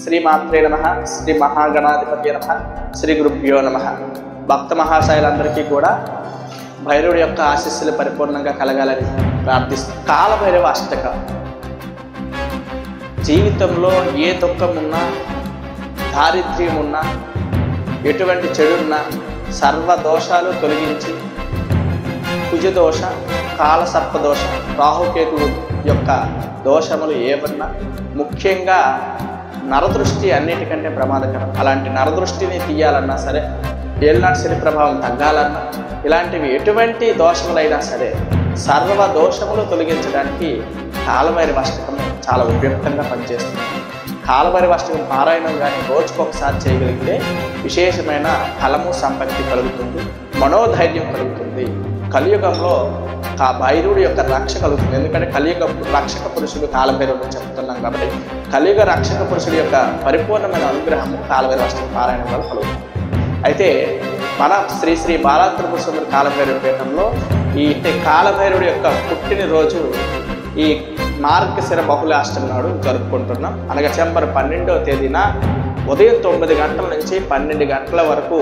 శ్రీమాత్రే నమః, శ్రీ మహాగణాధిపతి నమః, శ్రీ గురుభ్యో నమః. భక్త మహాశయులందరికీ కూడా భైరవుడి యొక్క ఆశీస్సులు పరిపూర్ణంగా కలగాలని ప్రార్థిస్తూ కాలభైరవ అష్టక జీవితంలో ఏ దుఃఖం ఉన్నా, దారిద్ర్యం ఉన్నా, ఎటువంటి చెడున్నా సర్వ దోషాలు తొలగించి కుజదోష, కాలసర్పదోష, రాహుకేతువు యొక్క దోషములు ఏమన్నా, ముఖ్యంగా నరదృష్టి అన్నిటికంటే ప్రమాదకరం. అలాంటి నరదృష్టిని తీయాలన్నా సరే, ఏళ్ళనాటి శని ప్రభావం తగ్గాలన్నా, ఇలాంటివి ఎటువంటి దోషములైనా సరే సర్వ దోషములు తొలగించడానికి కాలభైరవ అష్టకం చాలా ఉపయుక్తంగా పనిచేస్తుంది. కాలభైరవ అష్టకం పారాయణం కానీ రోజుకొకసారి చేయగలిగితే విశేషమైన ఫలము, సంపత్తి కలుగుతుంది, మనోధైర్యం కలుగుతుంది. కలియుగంలో ఆ భైరవుడి యొక్క రక్ష కలుగుతుంది. ఎందుకంటే కలియుగ రక్షక పురుషుడు కాలభైరవుడు చెప్తున్నాం కాబట్టి కలియుగ రక్షక పురుషుడి యొక్క పరిపూర్ణమైన అనుగ్రహము కాలభైరవ అష్టకం పారాయణం వల్ల కలుగుతుంది. అయితే మన శ్రీ శ్రీ బాలా త్రిపుర సుందరి కాలభైరవ పీఠంలో ఈ కాలభైరవుడి యొక్క పుట్టినరోజు ఈ మార్గశిర బహుళాష్టమి నాడు జరుపుకుంటున్నాం. అనగా డిసెంబర్ 12వ తేదీన ఉదయం 9 గంటల నుంచి 12 గంటల వరకు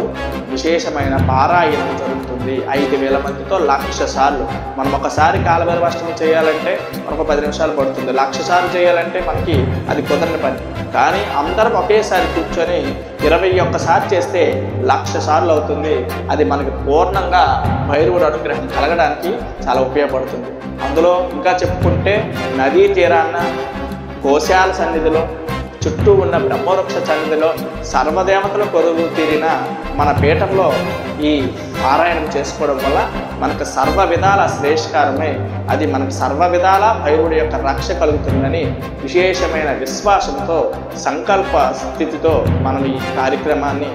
విశేషమైన పారాయణం జరుగుతుంది. 5000 మందితో 1,00,000 సార్లు. మనం ఒకసారి కాలభైరవ అష్టమి చేయాలంటే మనకు 10 నిమిషాలు పడుతుంది. 1,00,000 సార్లు చేయాలంటే మనకి అది కుదరని పని. కానీ అందరం ఒకేసారి కూర్చొని 21 సార్లు చేస్తే 1,00,000 సార్లు అవుతుంది. అది మనకి పూర్ణంగా భైరవుడు అనుగ్రహం కలగడానికి చాలా ఉపయోగపడుతుంది. అందులో ఇంకా చెప్పుకుంటే నదీ తీరాన్న, గోశాల సన్నిధిలో, చుట్టూ ఉన్న బ్రహ్మవృక్ష సన్నిధిలో సర్వదేవతలు కొలువు తీరిన మన పీఠంలో ఈ పారాయణం చేసుకోవడం వల్ల మనకు సర్వ విధాల శ్రేష్కారమే. అది మనకు సర్వ విధాల భైరవుడి యొక్క రక్ష కలుగుతుందని విశేషమైన విశ్వాసంతో, సంకల్ప స్థితితో మనం ఈ కార్యక్రమాన్ని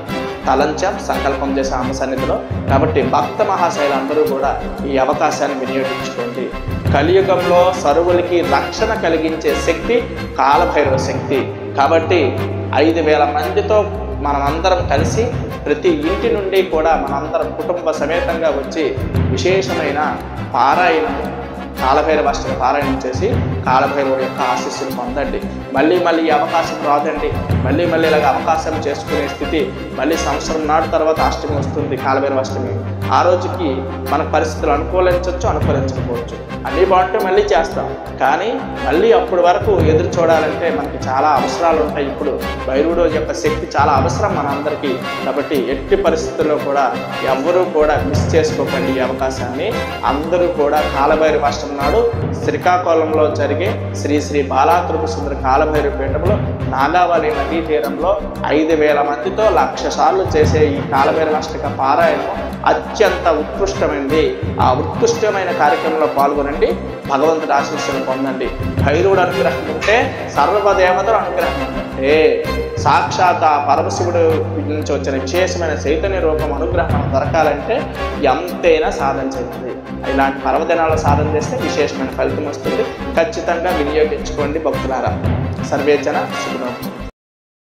తలంచాం, సంకల్పం చేసే ఆమె సన్నిధిలో. కాబట్టి భక్త మహాశయులందరూ కూడా ఈ అవకాశాన్ని వినియోగించుకోండి. కలియుగంలో సర్వులకి రక్షణ కలిగించే శక్తి కాలభైరవ శక్తి. కాబట్టి 5,000 మందితో మనమందరం కలిసి ప్రతి ఇంటి నుండి కూడా మనందరం కుటుంబ సమేతంగా వచ్చి విశేషమైన పారాయణం, కాలభైరవ అష్టక పారాయణం చేసి కాలభైరవుడి యొక్క ఆశీస్సులు పొందండి. మళ్ళీ ఈ అవకాశం రాదండి. మళ్ళీ ఇలాగ అవకాశం చేసుకునే స్థితి మళ్ళీ సంవత్సరం నాడు తర్వాత అష్టమి వస్తుంది, కాలభైరవ అష్టమి. ఆ రోజుకి మన పరిస్థితులు అనుకూలించవచ్చు, అనుకూలించకపోవచ్చు. అన్నీ బాగుంటే మళ్ళీ చేస్తాం. కానీ మళ్ళీ అప్పటి వరకు ఎదురు చూడాలంటే మనకి చాలా అవసరాలు ఉంటాయి. ఇప్పుడు భైరవుడు యొక్క శక్తి చాలా అవసరం మనందరికీ. కాబట్టి ఎట్టి పరిస్థితుల్లో కూడా ఎవ్వరూ కూడా మిస్ చేసుకోకండి ఈ అవకాశాన్ని. అందరూ కూడా కాలభైరవ అష్టమి నాడు శ్రీకాకుళంలో జరిగే శ్రీ శ్రీ బాలా త్రిపుర సుందరి కాలభైరవ పీఠంలో నాగావళి నదీ తీరంలో 5,000 మందితో 1,00,000 సార్లు చేసే ఈ కాలభైరవ అష్టక పారాయణం అత్యంత ఉత్కృష్టమైనది. ఆ ఉత్కృష్టమైన కార్యక్రమంలో పాల్గొనండి, భగవంతుడి ఆశీస్సులు పొందండి. భైరవుడు అనుగ్రహం ఉంటే సర్వదేవతల అనుగ్రహం ఉంటే సాక్షాత్ ఆ పరమశివుడు నుంచి వచ్చిన విశేషమైన చైతన్య రూపం అనుగ్రహం దొరకాలంటే ఎంతైనా సాధన చేస్తుంది. ఇలాంటి పర్వదినాలు సాధన చేస్తే విశేషమైన ఫలితం వస్తుంది. ఖచ్చితంగా వినియోగించుకోండి భక్తులారా. సర్వేజన సుఖం.